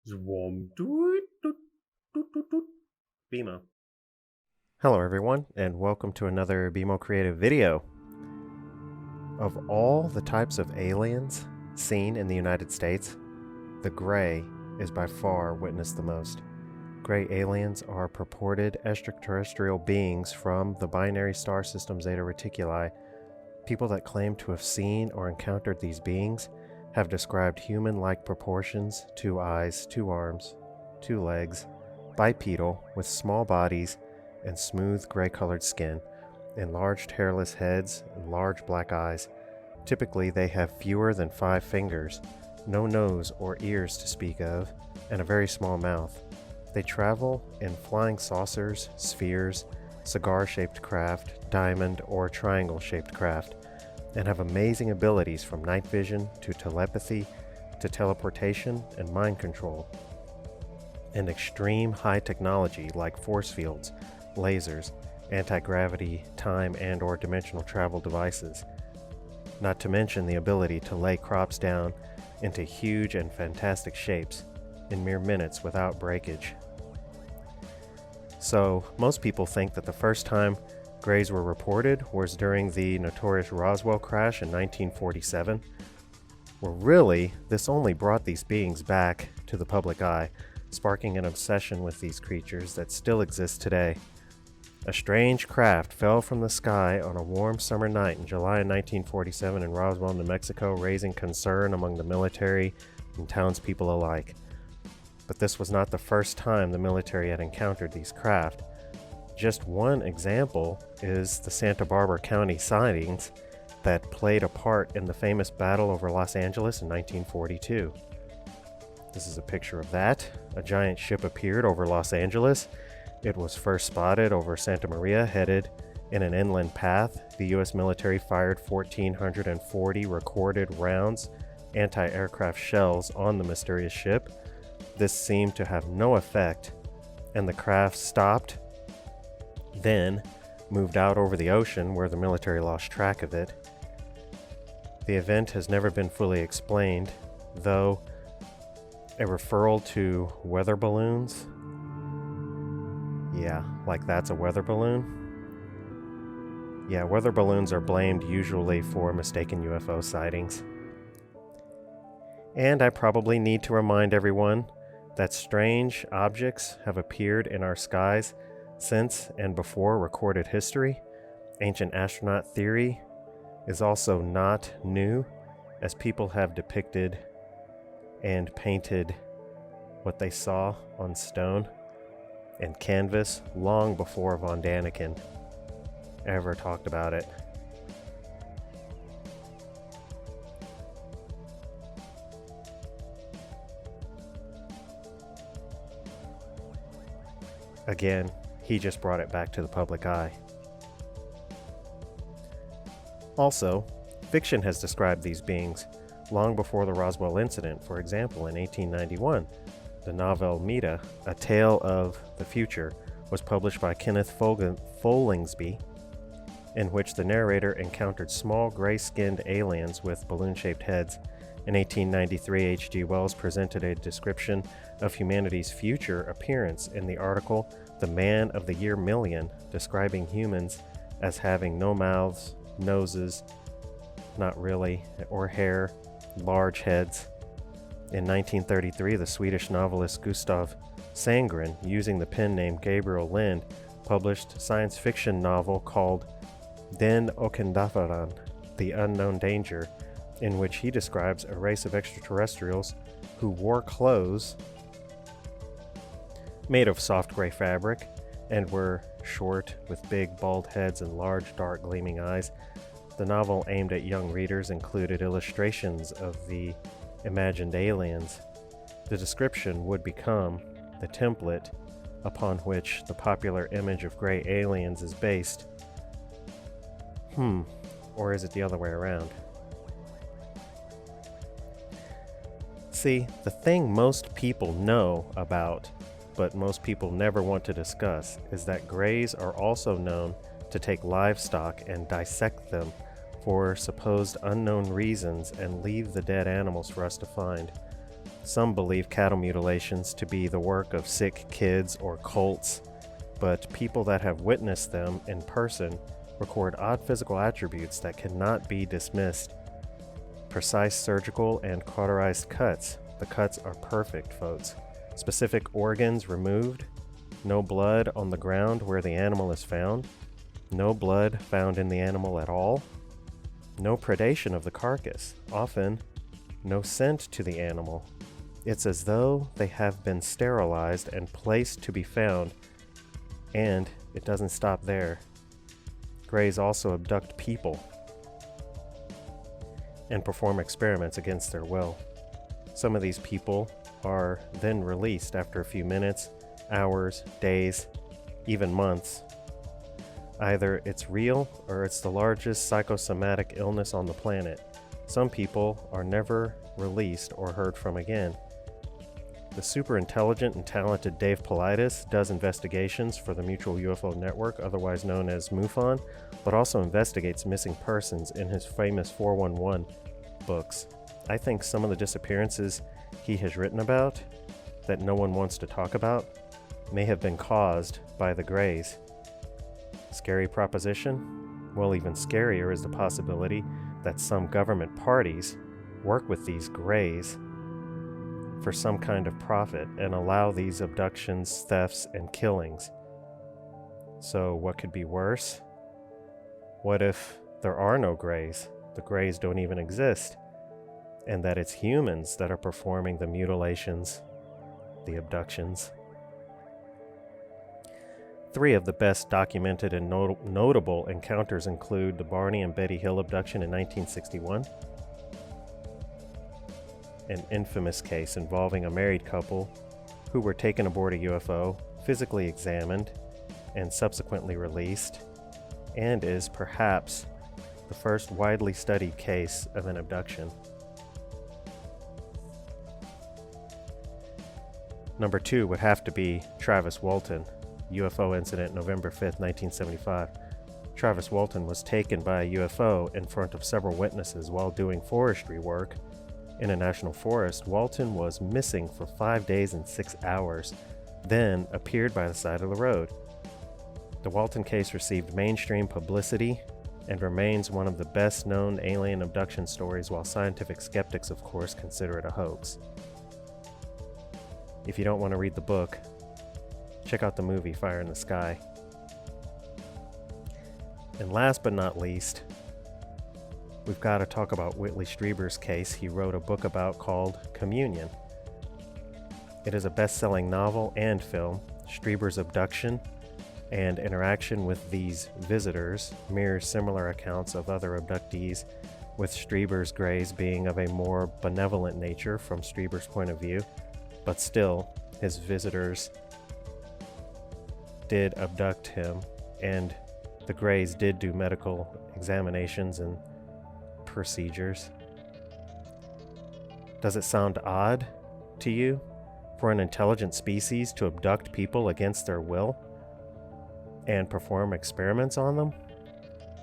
Zwom. Doot, doot, doot, doot, doot. BMO. Hello everyone, and welcome to another BMO Creative video. Of all the types of aliens seen in the United States, the gray is by far witnessed the most. Gray aliens are purported extraterrestrial beings from the binary star system Zeta Reticuli. People that claim to have seen or encountered these beings have described human-like proportions, 2 eyes, 2 arms, 2 legs, bipedal with small bodies and smooth gray-colored skin, enlarged hairless heads and large black eyes. Typically they have fewer than 5 fingers, no nose or ears to speak of, and a very small mouth. They travel in flying saucers, spheres, cigar-shaped craft, diamond or triangle-shaped craft, and have amazing abilities from night vision to telepathy to teleportation and mind control, and extreme high technology like force fields, lasers, anti-gravity, time and or dimensional travel devices, not to mention the ability to lay crops down into huge and fantastic shapes in mere minutes without breakage. So most people think that the first time grays were reported was during the notorious Roswell crash in 1947. Well, really, this only brought these beings back to the public eye, sparking an obsession with these creatures that still exist today. A strange craft fell from the sky on a warm summer night in July 1947 in Roswell, New Mexico, raising concern among the military and townspeople alike. But this was not the first time the military had encountered these craft. Just one example is the Santa Barbara County sightings that played a part in the famous battle over Los Angeles in 1942. This is a picture of that. A giant ship appeared over Los Angeles. It was first spotted over Santa Maria, headed in an inland path. The U.S. military fired 1,440 recorded rounds, anti-aircraft shells on the mysterious ship. This seemed to have no effect, and the craft stopped, then moved out over the ocean where the military lost track of it. The event has never been fully explained, though a referral to weather balloons. Yeah, like that's a weather balloon. Yeah, weather balloons are blamed usually for mistaken UFO sightings. And I probably need to remind everyone that strange objects have appeared in our skies since and before recorded history. Ancient astronaut theory is also not new, as people have depicted and painted what they saw on stone and canvas long before Von Daniken ever talked about it. Again, he just brought it back to the public eye. Also, fiction has described these beings long before the Roswell incident. For example, in 1891, the novel Meta, A Tale of the Future, was published by Kenneth Follingsby, in which the narrator encountered small gray-skinned aliens with balloon-shaped heads. In 1893, H.G. Wells presented a description of humanity's future appearance in the article The Man of the Year Million, describing humans as having no mouths, noses, not really, or hair, large heads. In 1933, the Swedish novelist Gustav Sandgren, using the pen name Gabriel Lind, published a science fiction novel called Den Okendafaran, The Unknown Danger, in which he describes a race of extraterrestrials who wore clothes made of soft gray fabric and were short with big bald heads and large dark gleaming eyes. The novel, aimed at young readers, included illustrations of the imagined aliens. The description would become the template upon which the popular image of gray aliens is based. Or is it the other way around? See, the thing most people know about, but most people never want to discuss, is that grays are also known to take livestock and dissect them for supposed unknown reasons and leave the dead animals for us to find. Some believe cattle mutilations to be the work of sick kids or cults, but people that have witnessed them in person record odd physical attributes that cannot be dismissed. Precise surgical and cauterized cuts. The cuts are perfect, folks. Specific organs removed. No blood on the ground where the animal is found. No blood found in the animal at all. No predation of the carcass. Often, no scent to the animal. It's as though they have been sterilized and placed to be found, and it doesn't stop there. Greys also abduct people and perform experiments against their will. Some of these people are then released after a few minutes, hours, days, even months. Either it's real or it's the largest psychosomatic illness on the planet. Some people are never released or heard from again. The super intelligent and talented Dave Paulides does investigations for the Mutual UFO Network, otherwise known as MUFON, but also investigates missing persons in his famous 411 books. I think some of the disappearances he has written about that no one wants to talk about may have been caused by the Greys. Scary proposition? Well, even scarier is the possibility that some government parties work with these Greys for some kind of profit and allow these abductions, thefts, and killings. So what could be worse? What if there are no Greys? The Greys don't even exist, and that it's humans that are performing the mutilations, the abductions. 3 of the best documented and notable encounters include the Barney and Betty Hill abduction in 1961, an infamous case involving a married couple who were taken aboard a UFO, physically examined, and subsequently released, and is perhaps the first widely studied case of an abduction. Number 2 would have to be Travis Walton, UFO incident November 5th, 1975. Travis Walton was taken by a UFO in front of several witnesses while doing forestry work in a national forest. Walton was missing for 5 days and 6 hours, then appeared by the side of the road. The Walton case received mainstream publicity and remains one of the best known alien abduction stories, while scientific skeptics, of course, consider it a hoax. If you don't want to read the book, check out the movie Fire in the Sky. And last but not least, we've got to talk about Whitley Strieber's case he wrote a book about called Communion. It is a best-selling novel and film. Strieber's abduction and interaction with these visitors mirrors similar accounts of other abductees, with Strieber's Greys being of a more benevolent nature from Strieber's point of view, but still, his visitors did abduct him, and the Greys did do medical examinations and procedures. Does it sound odd to you for an intelligent species to abduct people against their will and perform experiments on them?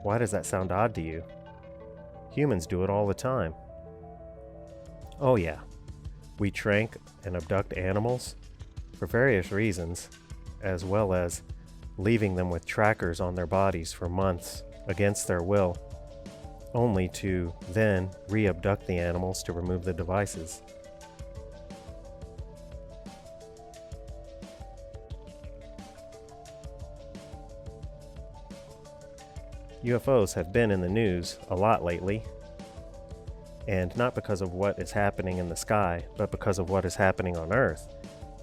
Why does that sound odd to you? Humans do it all the time. Oh yeah, we trank and abduct animals for various reasons, as well as leaving them with trackers on their bodies for months against their will, only to then re-abduct the animals to remove the devices. UFOs have been in the news a lot lately, and not because of what is happening in the sky, but because of what is happening on Earth.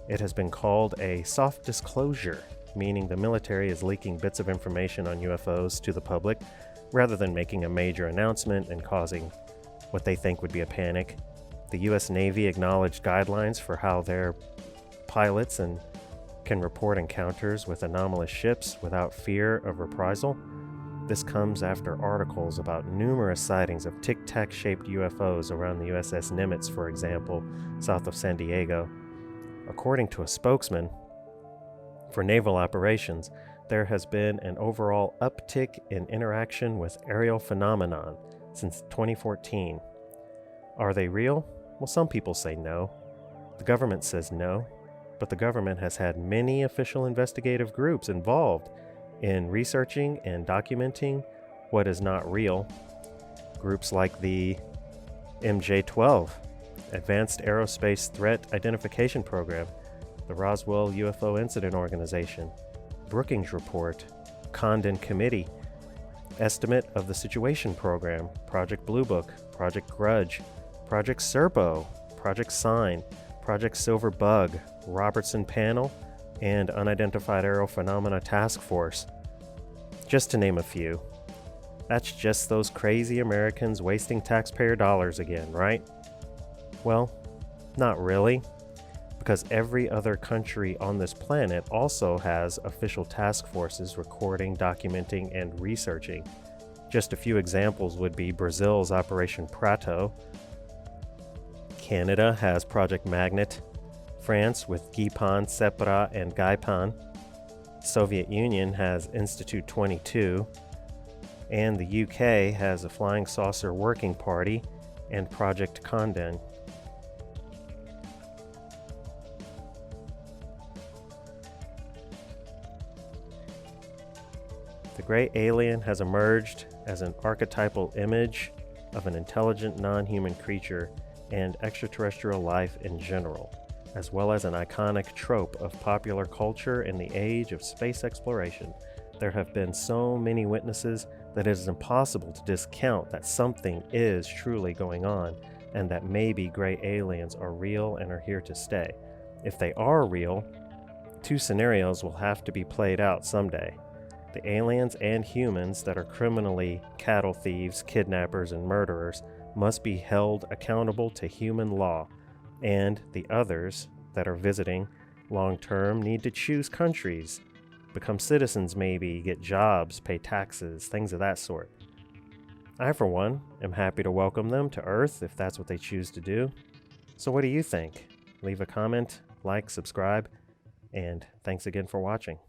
It has been called a soft disclosure, meaning the military is leaking bits of information on UFOs to the public rather than making a major announcement and causing what they think would be a panic. The US Navy acknowledged guidelines for how their pilots can report encounters with anomalous ships without fear of reprisal. This comes after articles about numerous sightings of tic-tac-shaped UFOs around the USS Nimitz, for example, south of San Diego. According to a spokesman for naval operations, there has been an overall uptick in interaction with aerial phenomenon since 2014. Are they real? Well, some people say no. The government says no, but the government has had many official investigative groups involved in researching and documenting what is not real. Groups like the MJ-12, Advanced Aerospace Threat Identification Program, the Roswell UFO Incident Organization, Brookings Report, Condon Committee, Estimate of the Situation Program, Project Blue Book, Project Grudge, Project Serpo, Project Sign, Project Silver Bug, Robertson Panel, and Unidentified Aerial Phenomena Task Force, just to name a few. That's just those crazy Americans wasting taxpayer dollars again, right? Well, not really, because every other country on this planet also has official task forces recording, documenting, and researching. Just a few examples would be Brazil's Operation Prato, Canada has Project Magnet, France with Gipan, Sepra, and Gaipan, Soviet Union has Institute 22, and the UK has a Flying Saucer Working Party and Project Condon. The gray alien has emerged as an archetypal image of an intelligent non-human creature and extraterrestrial life in general, as well as an iconic trope of popular culture in the age of space exploration. There have been so many witnesses that it is impossible to discount that something is truly going on, and that maybe gray aliens are real and are here to stay. If they are real, two scenarios will have to be played out someday. The aliens and humans that are criminally cattle thieves, kidnappers, and murderers must be held accountable to human law, and the others that are visiting long-term need to choose countries, become citizens maybe, get jobs, pay taxes, things of that sort. I, for one, am happy to welcome them to Earth if that's what they choose to do. So what do you think? Leave a comment, like, subscribe, and thanks again for watching.